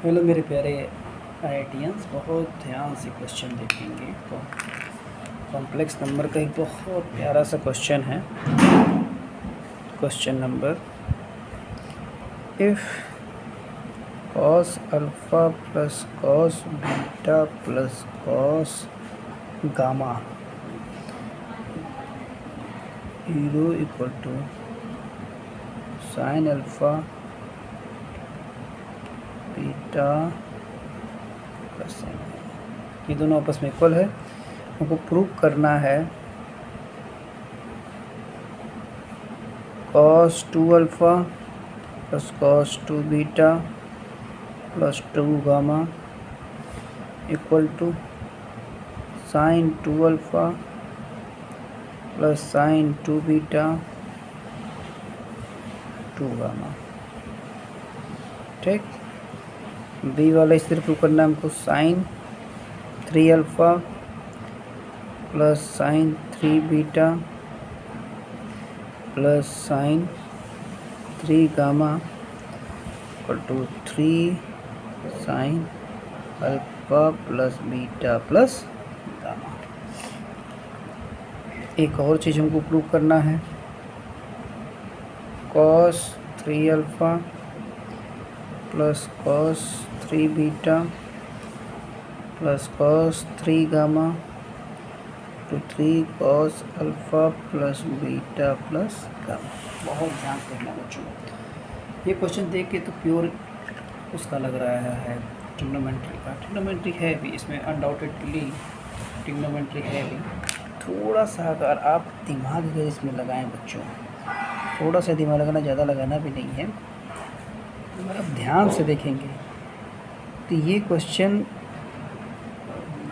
Hello मेरे प्यारे IITians, बहुत ध्यान से क्वेश्चन देखेंगे। तो कॉम्प्लेक्स नंबर का एक बहुत प्यारा सा क्वेश्चन है। Question number, if cos alpha plus cos beta plus cos gamma zero equal to sine alpha beta plus sine, ये दोनों आपस में इक्वल है। हमको प्रूव करना है cos 2 alpha plus cos 2 beta plus 2 gamma equal to sine 2 alpha plus sine 2 beta 2 gamma. ठीक, b वाला इस तरह प्रूव करना है हमको, sine 3 alpha plus sine 3 beta plus sine 3 gamma equal to 3 sine alpha plus beta plus gamma. एक और चीज़ हमको प्रूव करना है, cos 3 alpha plus cos 3 beta plus cos 3 gamma two 3 cos alpha plus beta plus gamma. बहुत ध्यान से देखना बच्चों, ये क्वेश्चन देख के तो प्योर उसका लग रहा है ट्रिग्नोमेट्री का। ट्रिग्नोमेट्री है भी इसमें, अनडाउटेडली ट्रिग्नोमेट्री है भी। थोड़ा सा अगर आप दिमाग अगर इसमें लगाएं बच्चों, थोड़ा सा दिमाग लगाना, ज़्यादा लगाना भी नहीं है, अगर आप ध्यान से देखेंगे तो ये क्वेश्चन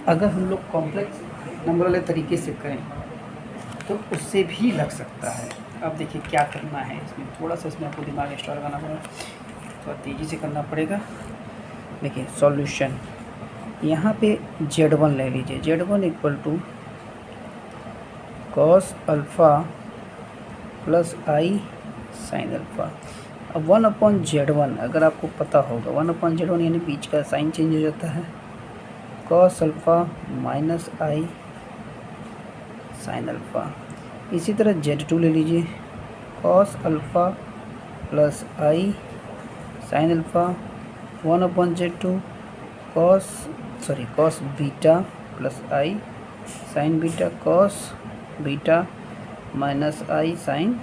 अगर हम लोग कॉम्प्लेक्स नंबर वाले तरीके से करें तो उससे भी लग सकता है। अब देखिए क्या करना है इसमें, थोड़ा सा इसमें आपको दिमाग एक्स्ट्रा लगाना पड़ेगा, थोड़ा तेज़ी से करना पड़ेगा। देखिए सॉल्यूशन, यहाँ पे Z1 ले लीजिए, Z1 equal to cos alpha plus i sine alpha. अब 1/Z1 अगर आपको पता होगा, 1/Z1 यानी बीच का साइन चेंज हो जाता है, cos alpha minus i sine alpha. इसी तरह Z2 ले लीजिए, cos alpha plus i sine alpha 1/Z2 cos beta plus i sine beta cos beta minus i sine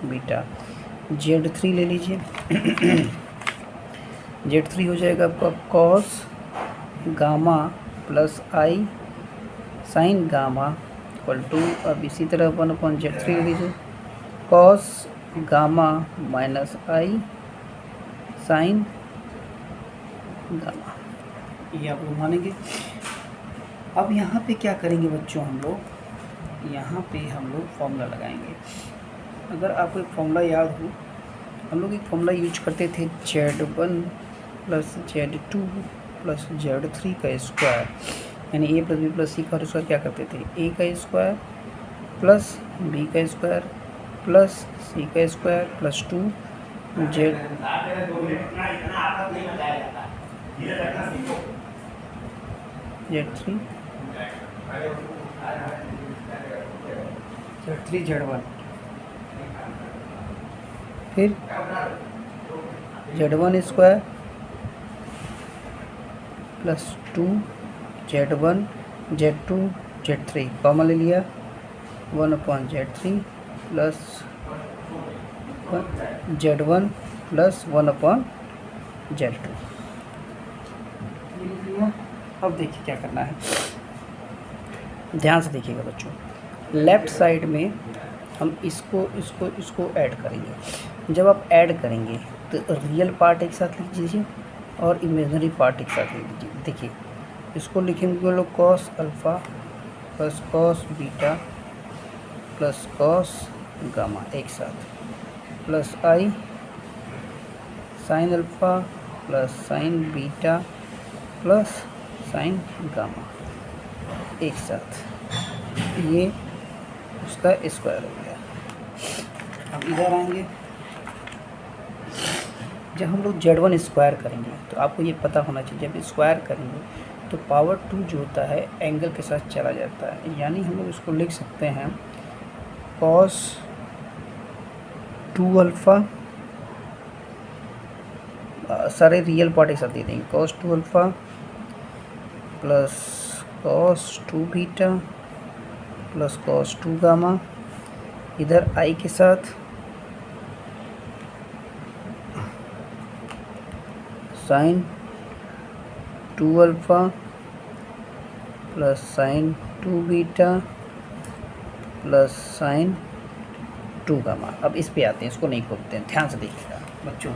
beta. Z3 ले लीजिए Z3 हो जाएगा आपका cos gamma plus i sine gamma equal to, अब इसी तरह 1/Z3 ले लीजिए, cos gamma minus i sine gamma. ये आप लोग मानेंगे। अब यहाँ पे क्या करेंगे बच्चों, हम लोग यहाँ पे हम लोग फॉर्मूला लगाएंगे। अगर आपको एक फॉर्मूला याद हो, हम लोग एक फॉर्मूला यूज करते थे, Z1 plus Z2 plus Z3 का स्क्वायर, यानी A प्लस बी प्लस सी का स्क्वायर क्या करते थे, A का स्क्वायर प्लस B का स्क्वायर प्लस C का स्क्वायर प्लस 2 Z3 Z1, फिर Z1 square plus 2 Z1 Z2 Z3 common ले लिया, 1/Z3 plus Z1 plus 1/Z2। अब देखिए क्या करना है, ध्यान से देखिएगा बच्चों। लेफ़्ट साइड में हम इसको ऐड करेंगे। जब आप ऐड करेंगे तो रियल पार्ट एक साथ लिख दीजिए और इमेजिनरी पार्ट एक साथ लिख दीजिए। देखिए इसको लिखेंगे लोग cos alpha plus cos beta plus cos gamma एक साथ, plus i sine alpha plus sine beta plus sine gamma एक साथ, ये उसका स्क्वायर हो गया। अब इधर आएंगे, जब हम लोग Z1 स्क्वायर करेंगे तो आपको ये पता होना चाहिए, जब स्क्वायर करेंगे तो पावर 2 जो होता है एंगल के साथ चला जाता है, यानी हम लोग इसको लिख सकते हैं cos 2 अल्फ़ा, सारे रियल पार्ट एक साथ दे देंगे, cos 2 alpha plus cos 2 beta plus cos 2 gamma, इधर i के साथ sin 2 alpha plus sin 2 beta plus sin 2 gamma. अब इस पे आते हैं, इसको नहीं खोलते हैं, ध्यान से देखिएगा बच्चों,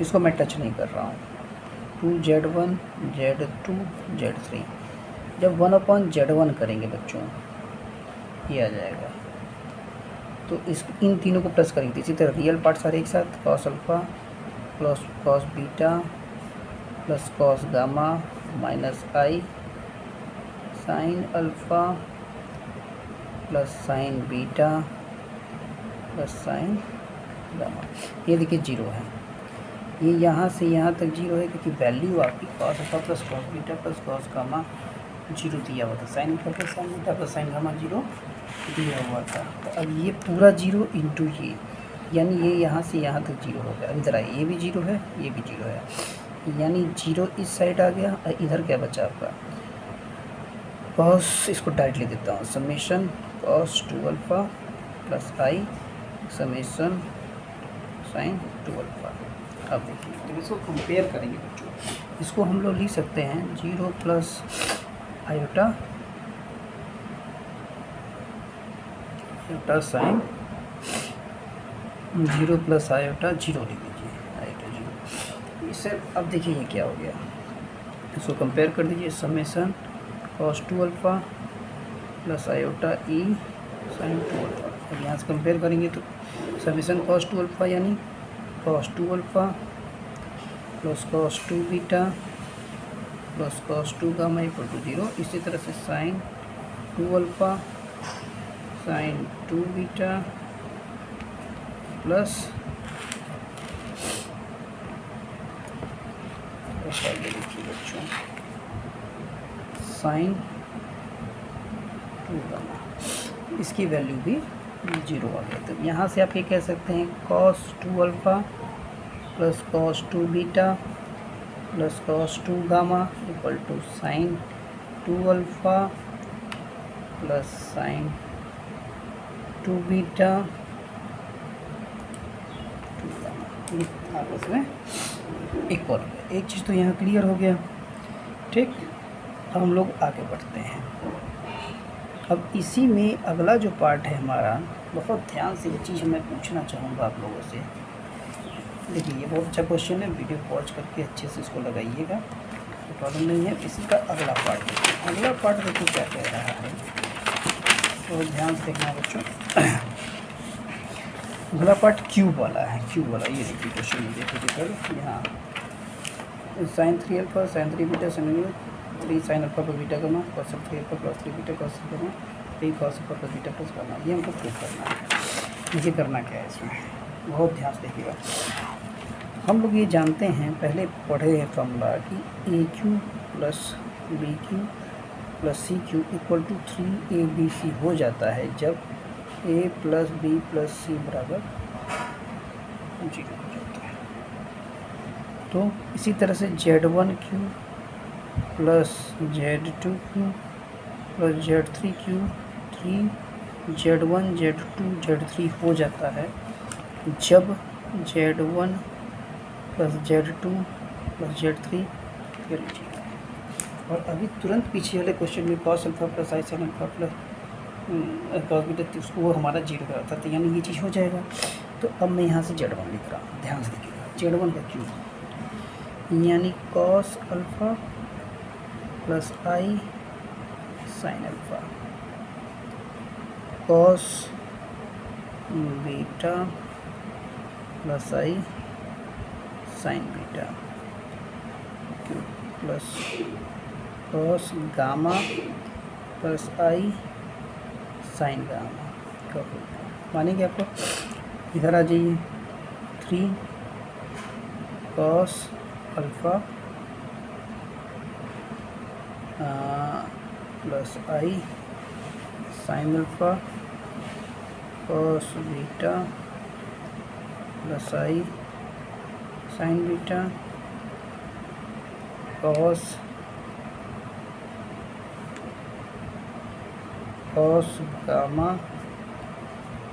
इसको मैं टच नहीं कर रहा हूँ। 2Z1 Z2 Z3, जब 1/Z1 करेंगे बच्चों ये आ जाएगा, तो इस इन तीनों को प्लस करेंगे। इसी तरह रियल पार्ट सारे एक साथ, cos alpha plus cos beta plus cos gamma minus i sin alpha plus sin beta plus sin gamma. ये देखिए जीरो है, ये यहाँ से यहाँ तक जीरो है क्योंकि वैल्यू आपकी cos alpha plus cos beta plus cos gamma zero दिया हुआ था, sin alpha plus sin beta plus sin gamma zero दिया हुआ था। तो अब ये पूरा जीरो इंटू ये, यानी ये यहाँ से यहाँ तक जीरो हो गया। इधर आइए, ये भी जीरो है, ये भी जीरो है, यानी जीरो इस साइड आ गया। और इधर क्या बचा आपका cos, इसको डायरेक्ट ले देता हूँ, summation cos 2 alpha plus i summation sin 2 alpha. अब देखिए जब इसको कंपेयर करेंगे बच्चों, इसको हम लोग लिख सकते हैं 0 plus iota sign 0 plus iota zero लिख लीजिए, आयोटा जीरो। इससे अब देखिए ये क्या हो गया, इसको कंपेयर कर दीजिए, summation cos 2 alpha plus iota ई sin 2 अल्फ़ा। अब यहाँ से कंपेयर करेंगे तो समेसन cos 2 अल्फ़ा यानी cos 2 alpha plus cos 2 beta plus cos 2 gamma equal to 0। इसी तरह से sin 2 alpha sin 2 beta plus देखिए बच्चों sin 2 गामा, इसकी वैल्यू भी जीरो आ गया। तो यहाँ से आप ये कह सकते हैं cos 2 alpha plus cos 2 beta plus cos 2 gamma equal to sin 2 alpha plus sin 2 beta आपस में इक्वल। एक चीज़ तो यहाँ क्लियर हो गया, ठीक। अब हम लोग आगे बढ़ते हैं। अब इसी में अगला जो पार्ट है हमारा, बहुत ध्यान से ये चीज़ मैं पूछना चाहूँगा आप लोगों से। देखिए ये बहुत अच्छा क्वेश्चन है, वीडियो पॉज करके अच्छे से इसको लगाइएगा, तो प्रॉब्लम नहीं है। इसी का अगला पार्ट देखिए, अगला पार्ट देखिए क्या कह रहा है, तो ध्यान से देखना बच्चों। अगला पार्ट क्यूब वाला है, क्यूब वाला। ये देखिए क्वेश्चन में देखिए सर, यहाँ sin 3 alpha sin 3 beta sin 3 sin alpha plus beta gamma cos 3 alpha plus 3 beta cos gamma 3 cos alpha plus beta plus gamma. ये हमको प्रूव करना है। ये करना क्या है इसमें, बहुत ध्यान से देखिएगा। हम लोग ये जानते हैं, पहले पढ़े हैं फॉर्मूला कि AQ plus BQ plus CQ equal to 3ABC हो जाता है जब A plus B plus C बराबर 0 हो जाता है। तो इसी तरह से Z1Q plus Z2Q plus Z3Q 3 Z1 Z2 Z3 हो जाता है जब Z1 plus Z2 plus Z3 कर लीजिएगा। और अभी तुरंत पीछे वाले क्वेश्चन में cos alpha plus i sin alpha plus cos beta, उसको वो हमारा जीरो का था, तो यानी ये चीज़ हो जाएगा। तो अब मैं यहाँ से Z1 लिख रहा हूँ, ध्यान से देखिएगा। Z1 का क्यूब यानी cos alpha plus i sin alpha cos beta plus i sin beta plus cos gamma plus i sin gamma. मानेंगे आपको, इधर आ जाइए 3 cos alpha plus i sine alpha cos beta plus i sine beta cos gamma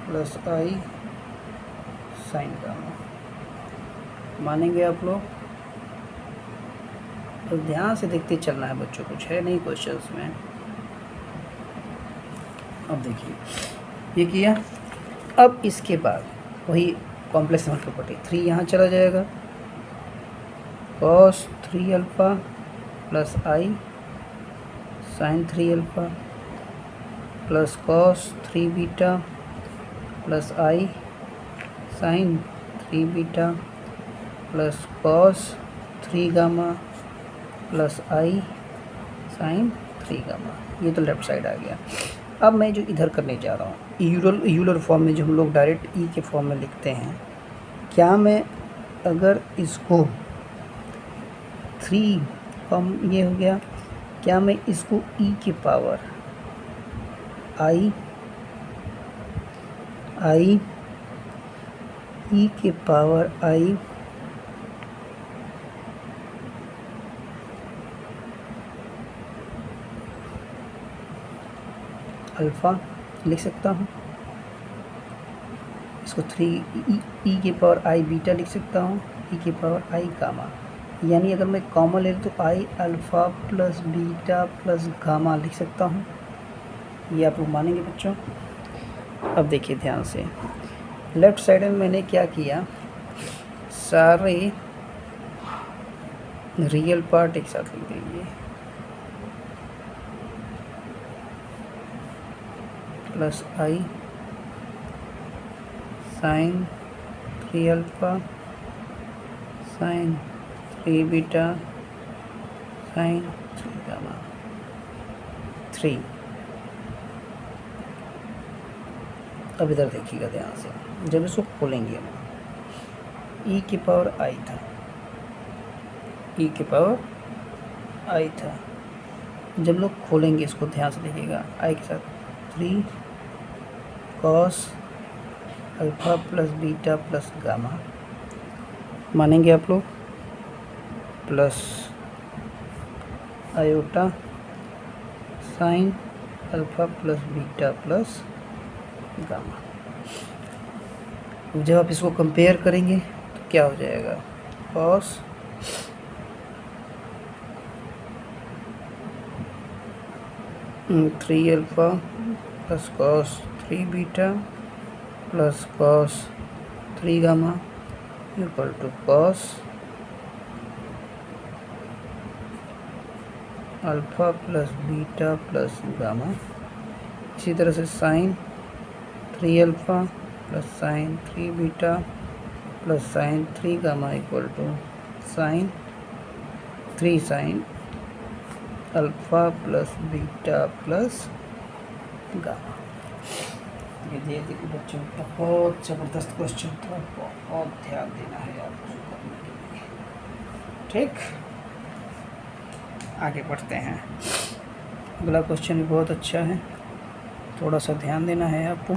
plus i sine gamma. मानेंगे आप लोग? तो ध्यान से देखते चलना है बच्चों, कुछ है नहीं क्वेश्चंस में। अब देखिए ये किया। अब इसके बाद वही कॉम्प्लेक्स नंबर प्रॉपर्टी 3 यहाँ चला जाएगा, cos 3 alpha plus i sine 3 alpha plus cos 3 beta plus i sine 3 beta plus cos 3 gamma plus i sine 3 gamma. ये तो लेफ़्ट साइड आ गया। अब मैं जो इधर करने जा रहा हूँ यूलर फॉर्म में, जो हम लोग डायरेक्ट ई के फॉर्म में लिखते हैं, क्या मैं अगर इसको 3 फॉर्म ये हो गया, क्या मैं इसको ई के पावर आई ई के पावर आई अल्फ़ा लिख सकता हूँ, इसको 3 ई के पावर आई बीटा लिख सकता हूँ, ई के पावर आई गामा। यानी अगर मैं कॉमन ले लूँ तो आई alpha plus beta plus gamma लिख सकता हूँ। ये आप लोग मानेंगे बच्चों? अब देखिए ध्यान से, लेफ़्ट साइड में मैंने क्या किया, सारे रियल पार्ट एक साथ लिख देंगे, plus i sine 3 alpha sine 3 beta sine 3 gamma 3। अब इधर देखिएगा ध्यान से, जब इसको खोलेंगे, ई की पावर आई था, ई की पावर आई था, जब लोग खोलेंगे इसको ध्यान से देखिएगा, आई के साथ 3 cos alpha plus beta plus gamma. मानेंगे आप लोग? Plus iota sine alpha plus beta plus gamma. जब आप इसको कंपेयर करेंगे तो क्या हो जाएगा, cos three alpha plus cos 3 beta plus cos 3 gamma equal to cos alpha plus beta plus gamma. इसी तरह से sine 3 alpha plus sine 3 beta plus sine 3 gamma equal to sine 3 sine alpha plus beta plus gamma. ये देखिए बच्चों का बहुत ज़बरदस्त question था, बहुत ध्यान देना है आपको करने के लिए। ठीक, आगे बढ़ते हैं। अगला क्वेश्चन भी बहुत अच्छा है, थोड़ा सा ध्यान देना है आपको।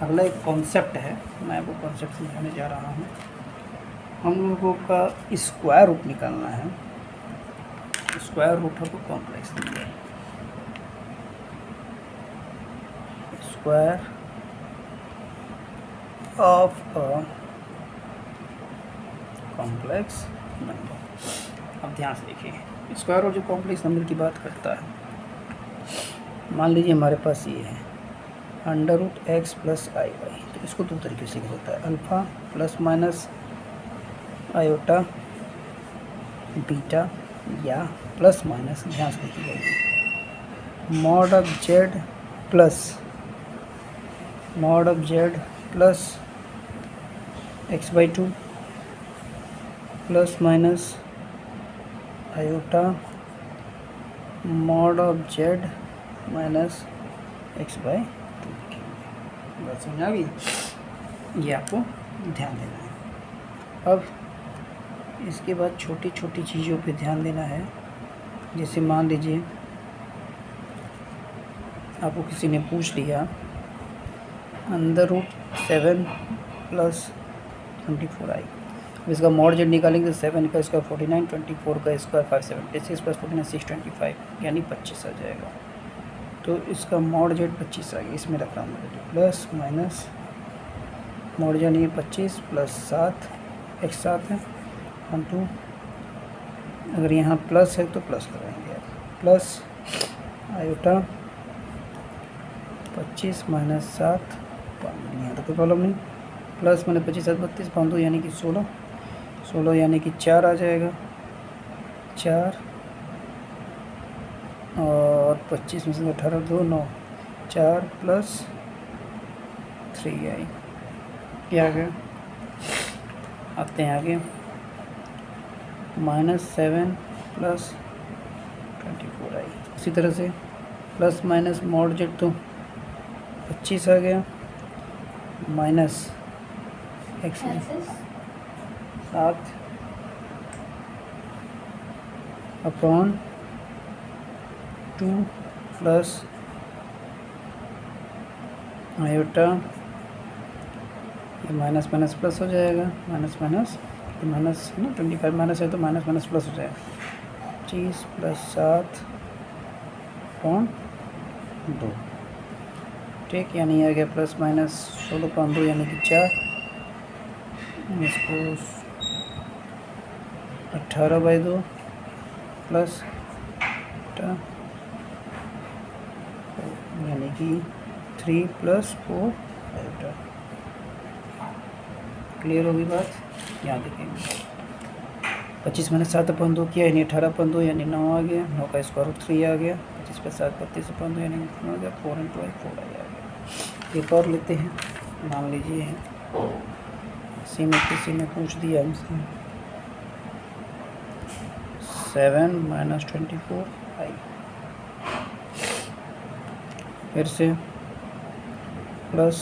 अगला एक कॉन्सेप्ट है, मैं वो कॉन्सेप्ट समझाने जा रहा हूँ। हम लोगों का स्क्वायर रूट निकालना है, स्क्वायर रूट को complex number, square of a complex number. अब ध्यान से देखिए, स्क्वायर रूट जो कॉम्प्लेक्स नंबर की बात करता है, मान लीजिए हमारे पास ये है अंडर रूट एक्स प्लस आई वाई, तो इसको दो तरीके से लिखा जाता है, alpha plus minus iota beta या प्लस माइनस, ध्यान से देखिएगा, mod of Z plus x/2 plus minus iota mod of Z minus x/2। बात समझ आ गई? ये आपको ध्यान देना है। अब इसके बाद छोटी छोटी चीज़ों पे ध्यान देना है। जैसे मान लीजिए आपको किसी ने पूछ लिया √7 + 24i। अब इसका मॉड जेड निकालेंगे, 7 का स्क्वायर 49, 24 का स्क्वायर 576 + 49 625 यानी 25 आ जाएगा। तो इसका मॉड जेड 25 आ गया, इसमें रख रहा हूँ मैं प्लस माइनस मॉड जेड ये 25 + 7 एक 7 है 1 2। अगर यहाँ प्लस है तो प्लस लगाएंगे आप, प्लस आयोटा 25 - 7 यहाँ तो कोई प्रॉब्लम नहीं, प्लस मैंने 25 7 32 5 यानी कि 16 16 यानी कि 4 आ जाएगा 4 और 25 में से 18 2 9 4 + 3i क्या आ गया। आते हैं आगे -7 + 24i। इसी तरह से प्लस माइनस मॉड जेड तो 25 आ गया minus x 7 upon 2 plus iota ये माइनस माइनस प्लस हो जाएगा, माइनस माइनस माइनस है ना, 25 माइनस है तो माइनस माइनस प्लस हो जाएगा 25 + 7 अपॉन 2 ठीक, यानी आ गया प्लस माइनस 16 2 यानी कि 4। इसको 18/2 प्लस यानी कि 3 + 4 आयोटा। क्लियर होगी बात। यहाँ देखेंगे 25 - 7 अपॉन 2 किया यानी 18/2 यानी 9 आ गया, 9 का स्क्वायर रूट 3 आ गया, 25 + 7 32/2 यानी 9 आ गया, 4 × i 4 आ गया। एक और लेते हैं, मान लीजिए किसी ने पूछ दिया हमसे 7 - 24i, फिर से प्लस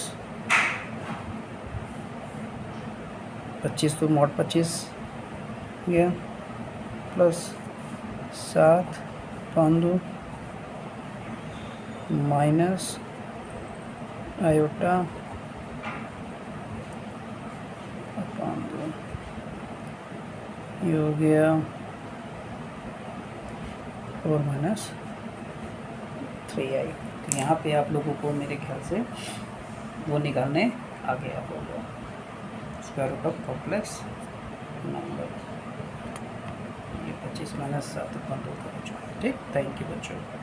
25 तो मॉड 25 गया plus 7 upon 2 minus iota upon 2 ये हो गया 4 - 3i। तो यहाँ पे आप लोगों को मेरे ख्याल से वो निकालने आ गया होगा, square root of complex number. ये 25 - 7 अपॉन 2 का बच्चों। ठीक, थैंक यू बच्चों।